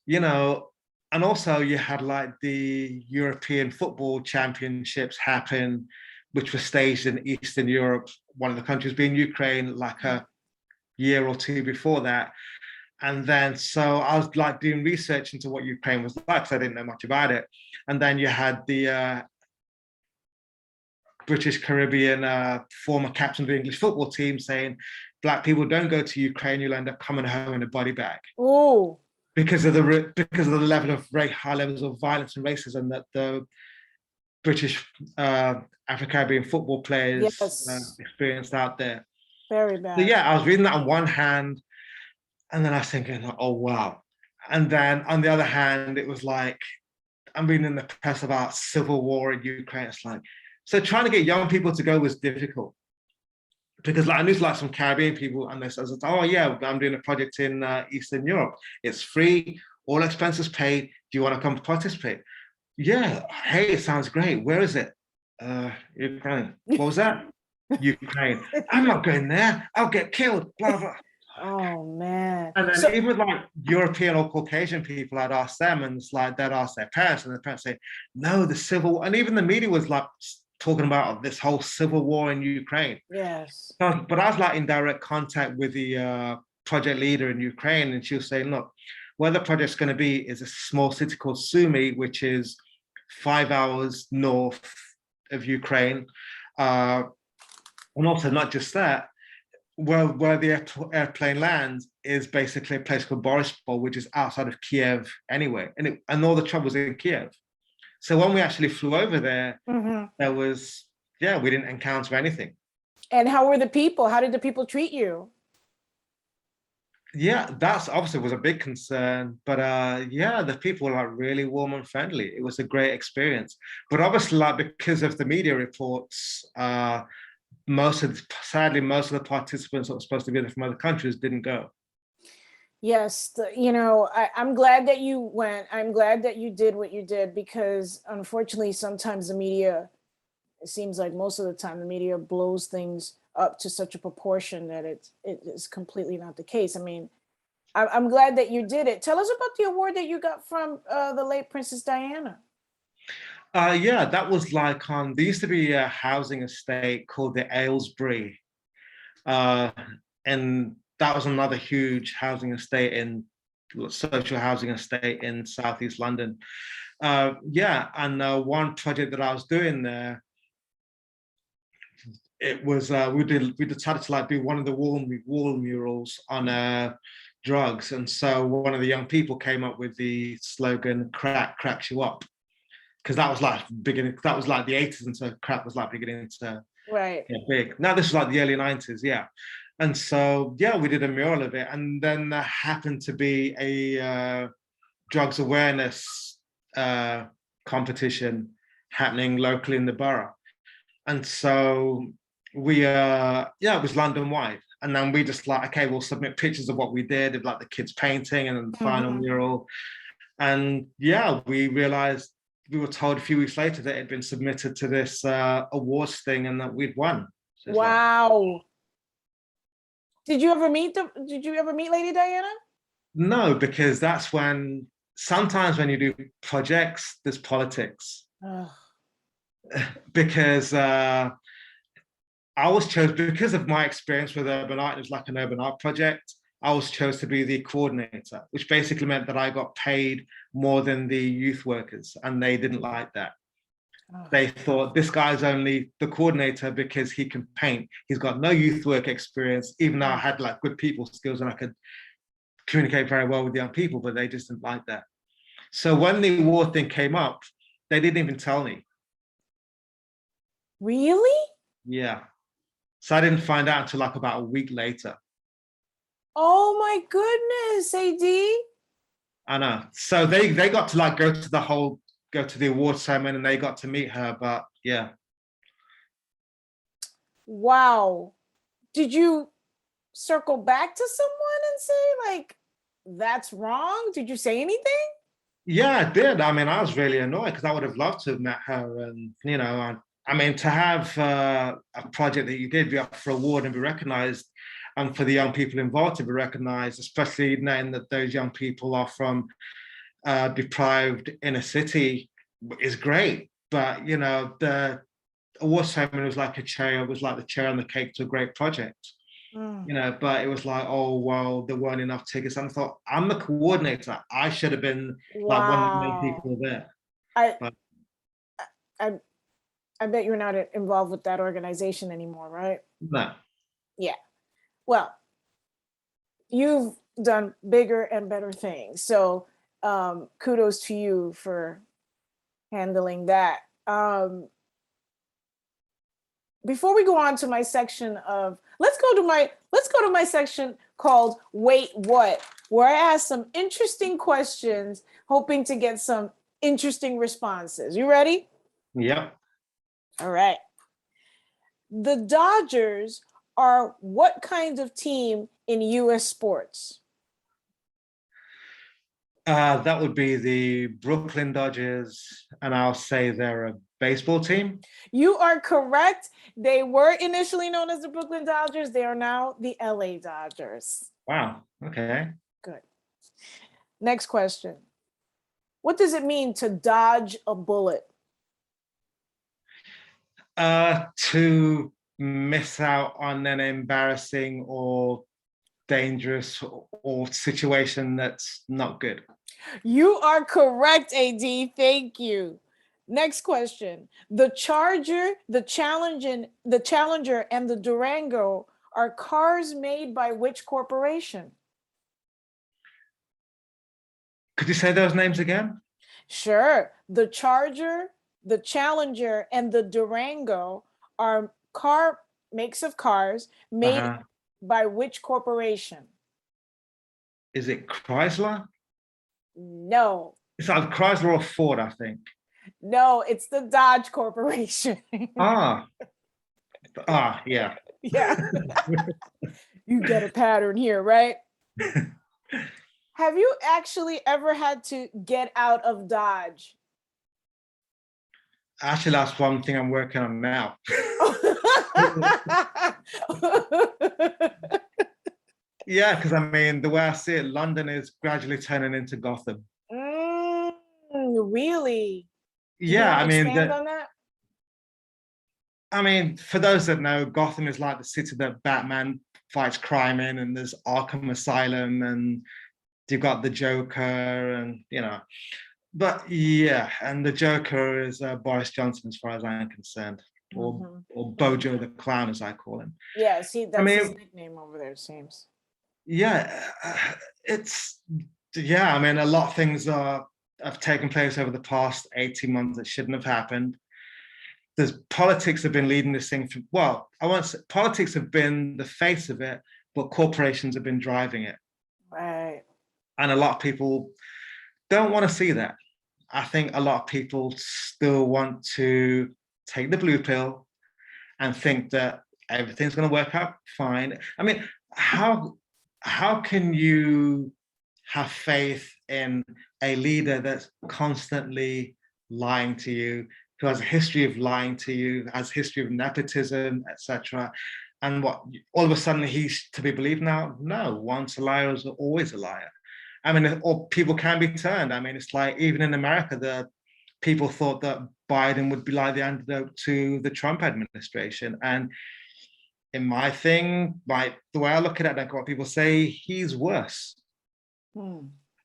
you know, and also you had like the European football championships happen, which were staged in Eastern Europe, one of the countries being Ukraine, like a year or two before that. And then, so I was like doing research into what Ukraine was like, because I didn't know much about it. And then you had the British Caribbean former captain of the English football team saying, Black people don't go to Ukraine, you'll end up coming home in a body bag. Oh. Because of the level of very high levels of violence and racism that the British Afro-Caribbean football players experienced out there. Very So bad. yeah, I was reading that on one hand, and then I was thinking, oh wow. And then on the other hand, it was like, I'm reading in the press about civil war in Ukraine. It's like, so trying to get young people to go was difficult. Because like I knew like some Caribbean people, and they said, oh yeah, I'm doing a project in Eastern Europe. It's free, all expenses paid. Do you want to come participate? Yeah, hey, it sounds great. Where is it? Ukraine. What was that? Ukraine. I'm not going there. I'll get killed. Blah blah. Oh man. And then even with like European or Caucasian people, I'd ask them, and it's like they'd ask their parents, and the parents say, no, the civil, and even the media was like talking about this whole civil war in Ukraine. Yes. But I was like in direct contact with the project leader in Ukraine, and she was saying, look, where the project's going to be is a small city called Sumy, which is 5 hours north of Ukraine. And also not just that, where the airplane lands is basically a place called Borispol, which is outside of Kiev anyway. And all the trouble's in Kiev. So when we actually flew over there, there was, we didn't encounter anything. And how were the people? How did the people treat you? Yeah, that's obviously was a big concern, but the people were like really warm and friendly. It was a great experience. But obviously, like because of the media reports, sadly most of the participants that were supposed to be there from other countries didn't go. Yes, I'm glad that you went. I'm glad that you did what you did, because unfortunately, sometimes the media, it seems like most of the time, the media blows things up to such a proportion that it is completely not the case. I mean, I'm glad that you did it. Tell us about the award that you got from the late Princess Diana. That was like there used to be a housing estate called the Aylesbury, and that was another huge housing estate social housing estate in Southeast London. And one project that I was doing there, it was we decided to like do one of the wall murals on drugs, and so one of the young people came up with the slogan "Crack cracks you up," because that was like beginning. That was like the 80s, and so crack was like beginning to get big. Now this was like the early 90s, And so we did a mural of it, and then there happened to be a drugs awareness competition happening locally in the borough, and so we it was London wide, and then we just like, okay, we'll submit pictures of what we did, of like the kids painting and then the final mural, and we realized, we were told a few weeks later that it had been submitted to this awards thing and that we'd won. So wow. Did you ever meet Lady Diana? No, because that's when sometimes when you do projects, there's politics. Because I was chosen because of my experience with Urban Art. It was like an urban art project. I was chosen to be the coordinator, which basically meant that I got paid more than the youth workers, and they didn't like that. They thought this guy's only the coordinator because he can paint. He's got no youth work experience, even though I had like good people skills and I could communicate very well with young people, but they just didn't like that. So when the award thing came up, they didn't even tell me. Really? Yeah. So I didn't find out until like about a week later. Oh my goodness, AD. I know. So they got to like go to the award ceremony and they got to meet her. But yeah. Wow. Did you circle back to someone and say, like, that's wrong? Did you say anything? Yeah, I did. I mean, I was really annoyed because I would have loved to have met her. And, I mean, to have a project that you did be up for award and be recognized, and for the young people involved to be recognized, especially knowing that those young people are from deprived inner city, is great. But, the award ceremony was like the cherry on the cake to a great project. But it was like, oh, well, there weren't enough tickets. And I thought, I'm the coordinator. I should have been like one of the main Wow. people there. I, But I I bet you're not involved with that organization anymore, right? no. Yeah. Well, you've done bigger and better things. So kudos to you for handling that. Before we go on to my section of let's go to my section called Wait What, where I ask some interesting questions, hoping to get some interesting responses. You ready? Yep. All right. The Dodgers are what kind of team in US sports? That would be the Brooklyn Dodgers, and I'll say they're a baseball team. You are correct. They were initially known as the Brooklyn Dodgers. They are now the LA Dodgers. Wow. Okay. Good. Next question. What does it mean to dodge a bullet? To miss out on an embarrassing or dangerous or situation that's not good. You are correct, AD. Thank you. Next question. The Charger, the Challenger, and the Durango are cars made by which corporation? Could you say those names again? Sure. The Charger, the Challenger, and the Durango are makes of cars made by which corporation? Is it Chrysler? No. It's either Chrysler or Ford, I think. No, it's the Dodge Corporation. Yeah. Yeah. You get a pattern here, right? Have you actually ever had to get out of Dodge? Actually, that's one thing I'm working on now. Yeah, because I mean, the way I see it, London is gradually turning into Gotham. Really? Yeah, I mean, expand on that? I mean, for those that know, Gotham is like the city that Batman fights crime in, and there's Arkham Asylum, and you've got the Joker, and But yeah, and the Joker is Boris Johnson, as far as I'm concerned, or Bojo the Clown, as I call him. Yeah, see, that's his nickname over there, it seems. Yeah, I mean, a lot of things have taken place over the past 18 months that shouldn't have happened. Politics have been leading this thing I won't say politics have been the face of it, but corporations have been driving it. Right. And a lot of people don't want to see that. I think a lot of people still want to take the blue pill and think that everything's going to work out fine. I mean, how can you have faith in a leader that's constantly lying to you, who has a history of lying to you, has a history of nepotism, etc., and what all of a sudden he's to be believed now? No, once a liar is always a liar. I mean, or people can be turned. I mean, it's like even in America, the people thought that Biden would be like the antidote to the Trump administration. And in my thing, like the way I look at it, like what people say, he's worse.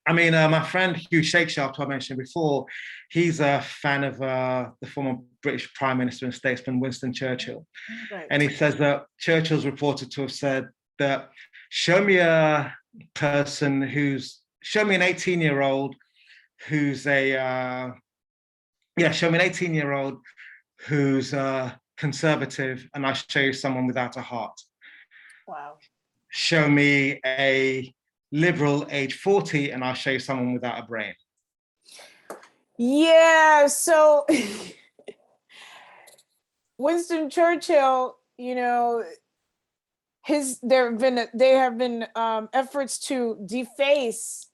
I mean, my friend Hugh Shakespeare, who I mentioned before, he's a fan of the former British Prime Minister and statesman Winston Churchill. Right. And he says that Churchill's reported to have said that, show me an 18-year-old who's show me an 18-year-old who's conservative, and I show you someone without a heart. Wow. Show me a liberal age 40, and I'll show you someone without a brain. Yeah, so Winston Churchill, you know, there have been efforts to deface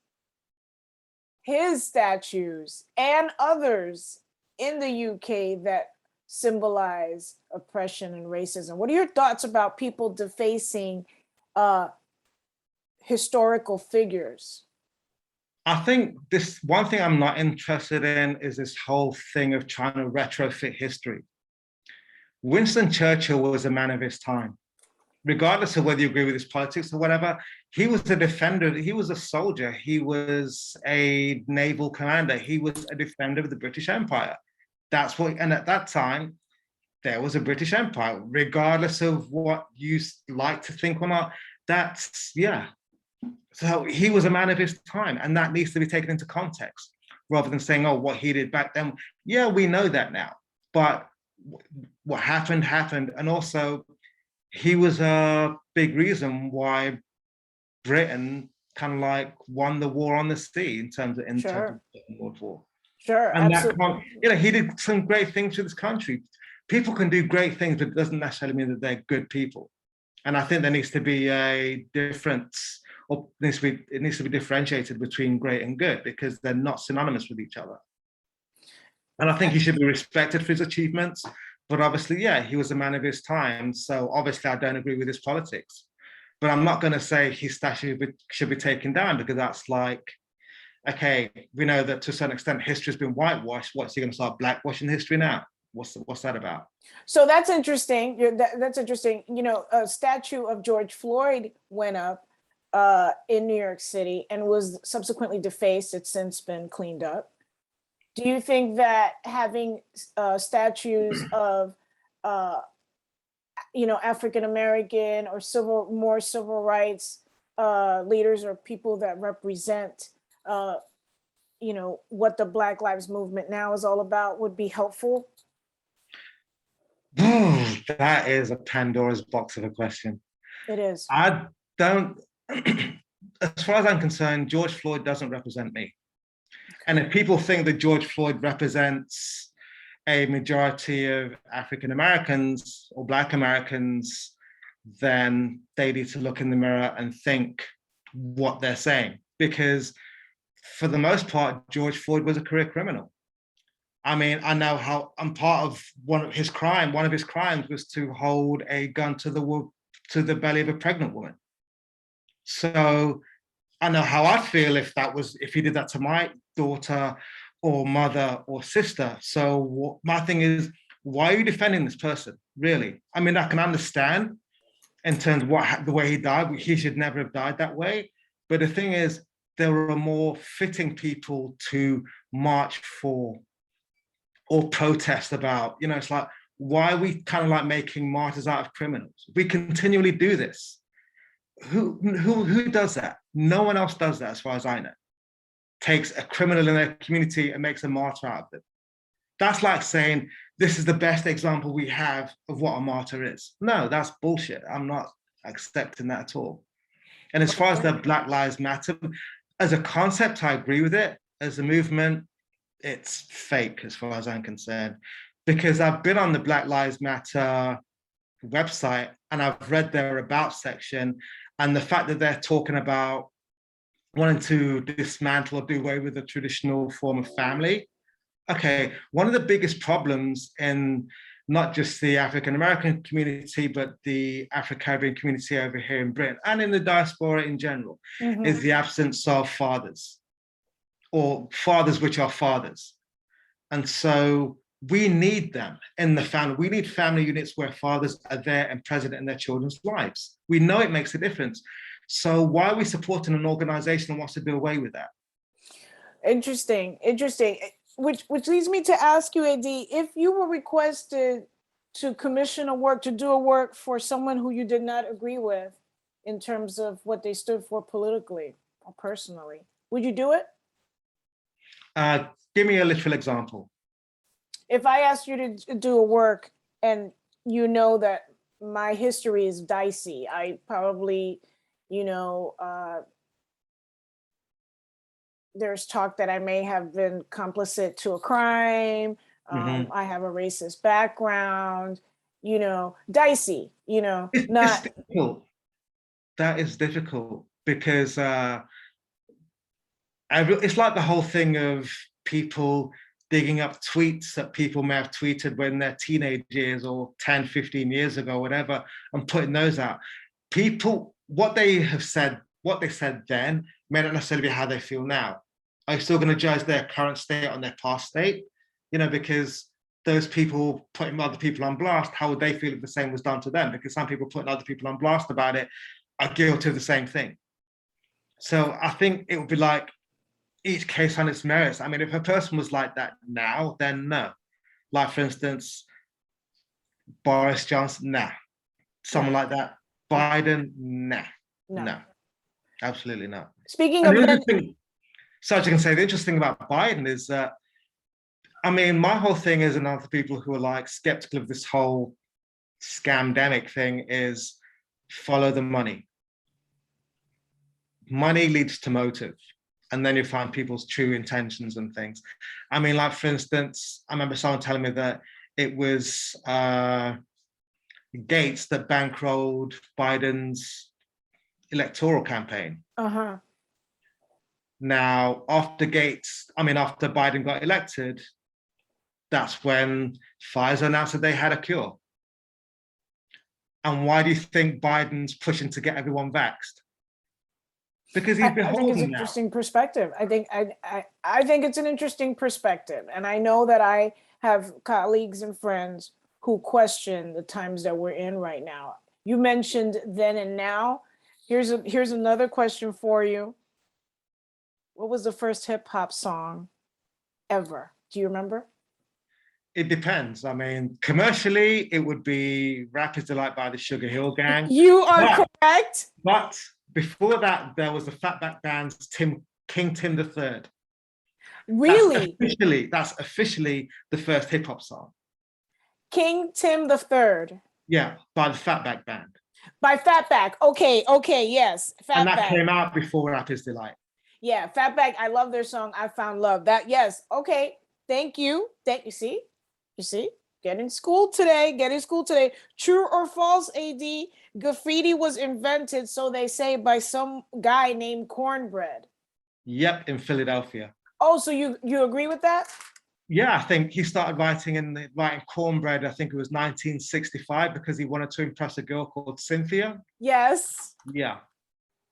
his statues and others in the UK that symbolize oppression and racism. What are your thoughts about people defacing historical figures? I think this one thing I'm not interested in is this whole thing of trying to retrofit history. Winston Churchill was a man of his time. Regardless of whether you agree with his politics or whatever, he was a defender, he was a soldier, he was a naval commander, he was a defender of the British Empire. That's what, and at that time, there was a British Empire, regardless of what you like to think or not. That's, yeah. So he was a man of his time, and that needs to be taken into context rather than saying, oh, what he did back then. Yeah, we know that now, but what happened, happened. And also, he was a big reason why Britain kind of like won the war on the sea in terms of World War. Sure, and absolutely. That, he did some great things for this country. People can do great things, but it doesn't necessarily mean that they're good people. And I think there needs to be a difference, or it needs to be differentiated between great and good, because they're not synonymous with each other. And I think he should be respected for his achievements. But obviously, yeah, he was a man of his time. So obviously, I don't agree with his politics. But I'm not going to say his statue should be taken down, because that's like, okay, we know that to a certain extent history has been whitewashed. What's he going to start blackwashing history now? What's that about? So that's interesting. That's interesting. You know, a statue of George Floyd went up in New York City and was subsequently defaced. It's since been cleaned up. Do you think that having statues of, African American or more civil rights leaders or people that represent, what the Black Lives Movement now is all about would be helpful? That is a Pandora's box of a question. It is. I don't, as far as I'm concerned, George Floyd doesn't represent me. And if people think that George Floyd represents a majority of African Americans or Black Americans, then they need to look in the mirror and think what they're saying. Because for the most part, George Floyd was a career criminal. I mean, I know how I'm part of one of his crimes was to hold a gun to the belly of a pregnant woman. So I know how I'd feel if he did that to my daughter or mother or sister. So my thing is, why are you defending this person, really? I mean, I can understand in terms of the way he died. He should never have died that way. But the thing is, there are more fitting people to march for or protest about. It's like, why are we kind of like making martyrs out of criminals? We continually do this. Who does that? No one else does that, as far as I know. Takes a criminal in their community and makes a martyr out of them. That's like saying, this is the best example we have of what a martyr is. No, that's bullshit. I'm not accepting that at all. And as far as the Black Lives Matter, as a concept, I agree with it. As a movement, it's fake as far as I'm concerned. Because I've been on the Black Lives Matter website and I've read their about section, and the fact that they're talking about wanting to dismantle or do away with the traditional form of family. Okay, one of the biggest problems in not just the African American community, but the Afro-Caribbean community over here in Britain and in the diaspora in general, is the absence of fathers, or fathers which are fathers. And so we need them in the family. We need family units where fathers are there and present in their children's lives. We know it makes a difference. So why are we supporting an organization that wants to do away with that? Interesting. Which leads me to ask you, ADee, if you were requested to commission to do a work for someone who you did not agree with in terms of what they stood for politically or personally, would you do it? Give me a literal example. If I asked you to do a work and you know that my history is dicey. I probably, you know, there's talk that I may have been complicit to a crime. Mhm. I have a racist background, you know, dicey, you know, It's not. difficult. That is difficult because it's like the whole thing of people digging up tweets that people may have tweeted when they're teenage years or 10, 15 years ago, whatever, and putting those out. People, what they have said, what they said then may not necessarily be how they feel now. Are you still going to judge their current state on their past state? You know, because those people putting other people on blast, how would they feel if the same was done to them? Because some people putting other people on blast about it are guilty of the same thing. So I think it would be like each case on its merits. I mean, if a person was like that now, then no. Like, for instance, Boris Johnson, nah. Someone No, like that, Biden, nah, no. no, absolutely not. Speaking And of the then, interesting, so I can say the interesting about Biden is that, I mean, my whole thing is, and other people who are like skeptical of this whole scamdemic thing is follow the money. Money leads to motive. And then you find people's true intentions and things. I mean, like, for instance, I remember someone telling me that it was Gates that bankrolled Biden's electoral campaign. uh-huh. Now, after after Biden got elected, that's when Pfizer announced that they had a cure. And why do you think Biden's pushing to get everyone vaxxed? Because he's I think it's beholden an now. interesting perspective. I think it's an interesting perspective. And I know that I have colleagues and friends who question the times that we're in right now. You mentioned then and now. Here's another question for you. What was the first hip hop song ever? Do you remember? It depends. I mean, commercially, it would be Rapper's Delight by the Sugar Hill Gang. You are But, correct. but before that, there was the Fatback Band's King Tim the Third. Really? That's officially the first hip hop song. King Tim the Third. Yeah, by the Fatback Band. By Fatback. Okay, yes. And that Fatback. came out before Rapper's Delight. Yeah, Fatback. I love their song. I Found Love. That, yes. Okay. Thank you. You see? You see? Getting school today. True or false, AD? Graffiti was invented, so they say, by some guy named Cornbread. Yep, in Philadelphia. Oh, so you agree with that? Yeah, I think he started writing Cornbread, I think it was 1965, because he wanted to impress a girl called Cynthia. Yes. Yeah.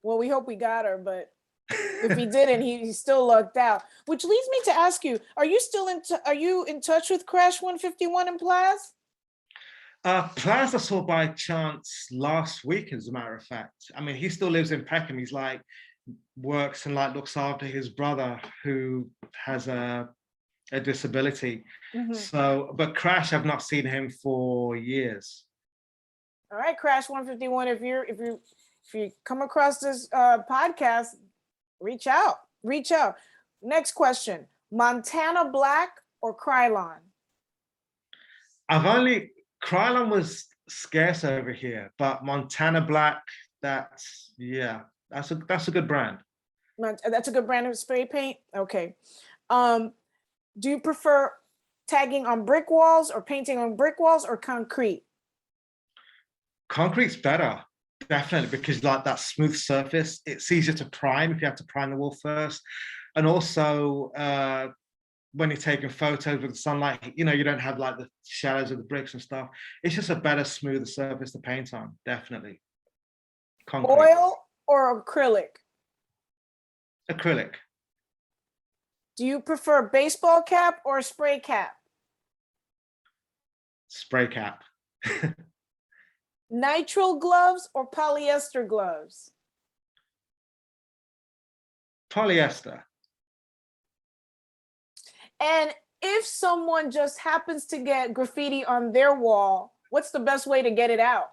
Well, we hope we got her, but if he didn't, he still lucked out. Which leads me to ask you: are you in touch with Crash 151 and Plaz? Plaz I saw by chance last week, as a matter of fact. I mean, he still lives in Peckham. He's like works and like looks after his brother who has a disability. Mm-hmm. So, but Crash, I've not seen him for years. All right, Crash 151. If you come across this podcast, reach out. Next question: Montana Black or Krylon? Krylon was scarce over here, but Montana Black, that's a good brand. That's a good brand of spray paint. Okay. Do you prefer tagging on brick walls or painting on brick walls or concrete? Concrete's better, definitely, because like that smooth surface, it's easier to prime if you have to prime the wall first. And also, when you're taking photos with the sunlight, you don't have like the shadows of the bricks and stuff. It's just a better, smoother surface to paint on, definitely. Concrete. Oil or acrylic? Acrylic. Do you prefer baseball cap or spray cap? Spray cap. Nitrile gloves or polyester gloves? Polyester. And if someone just happens to get graffiti on their wall, what's the best way to get it out?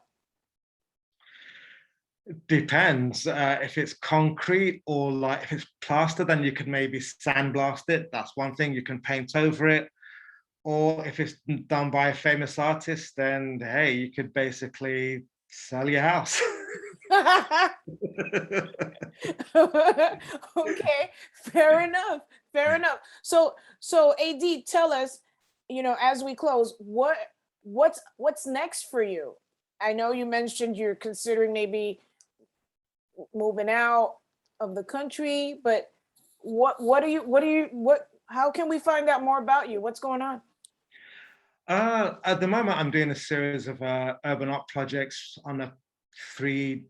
Depends. If it's concrete or like if it's plaster, then you could maybe sandblast it. That's one thing. You can paint over it. or if it's done by a famous artist, then hey, you could basically sell your house. Okay, fair enough. Fair enough. So AD, tell us, as we close, what's next for you? I know you mentioned you're considering maybe moving out of the country, but how can we find out more about you? What's going on? At the moment, I'm doing a series of urban art projects on the 3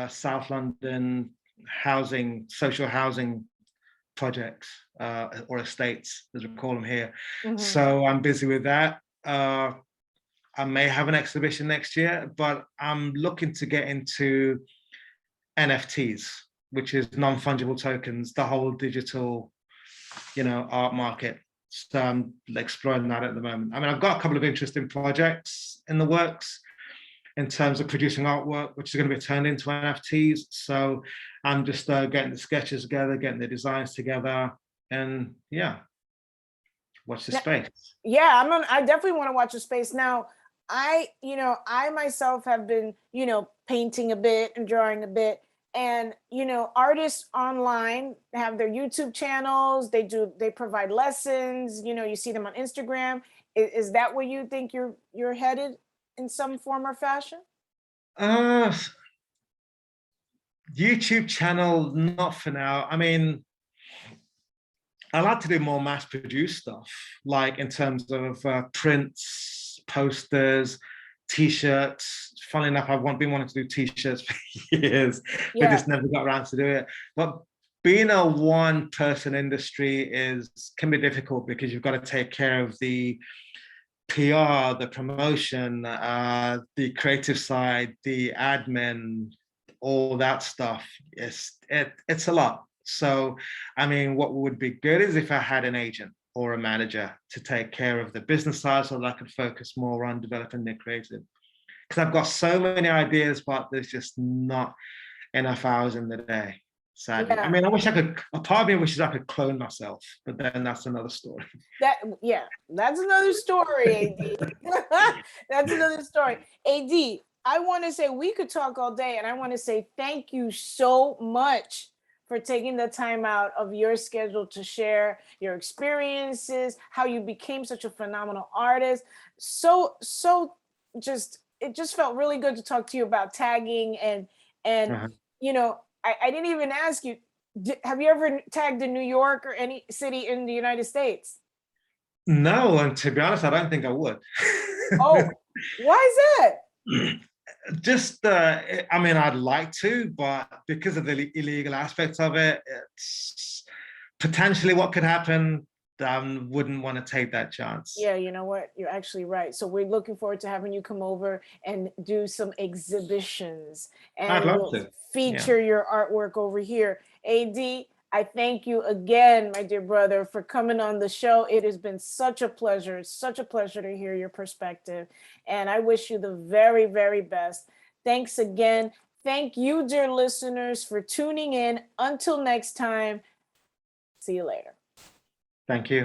South London social housing projects, or estates, as we call them here. Mhm. So I'm busy with that. I may have an exhibition next year, but I'm looking to get into NFTs, which is non-fungible tokens, the whole digital, art market. So I'm exploring that at the moment. I mean, I've got a couple of interesting projects in the works in terms of producing artwork, which is going to be turned into NFTs. So I'm just getting the sketches together, getting the designs together, and yeah, watch the space. Yeah, I definitely want to watch the space. Now, I myself have been, painting a bit and drawing a bit. And, artists online have their YouTube channels. They provide lessons, you see them on Instagram. Is that where you think you're headed in some form or fashion? YouTube channel, not for now. I mean, I like to do more mass-produced stuff, like in terms of prints, posters, T-shirts. Funnily enough, I've been wanting to do T-shirts for years, but just never got around to do it. But being a one-person industry can be difficult because you've got to take care of the PR, the promotion, the creative side, the admin, all that stuff. It's a lot. So, I mean, what would be good is if I had an agent or a manager to take care of the business side so that I could focus more on developing the creative. Because I've got so many ideas, but there's just not enough hours in the day, sadly. I mean, a part of me wishes I could clone myself, but then that's another story. That's another story, AD. That's another story. AD, I want to say we could talk all day, and I want to say thank you so much for taking the time out of your schedule to share your experiences, how you became such a phenomenal artist. It just felt really good to talk to you about tagging and Uh-huh. I didn't even ask you, have you ever tagged in New York or any city in the United States? No, and to be honest, I don't think I would. Oh, why is that? Just, I mean, I'd like to, but because of the illegal aspects of it, it's potentially what could happen. I wouldn't want to take that chance. Yeah, you know what? You're actually right. So we're looking forward to having you come over and do some exhibitions, I'd and love we'll to. feature your artwork over here. AD, I thank you again, my dear brother, for coming on the show. It has been such a pleasure. It's such a pleasure to hear your perspective. And I wish you the very, very best. Thanks again. Thank you, dear listeners, for tuning in. Until next time, see you later. Thank you.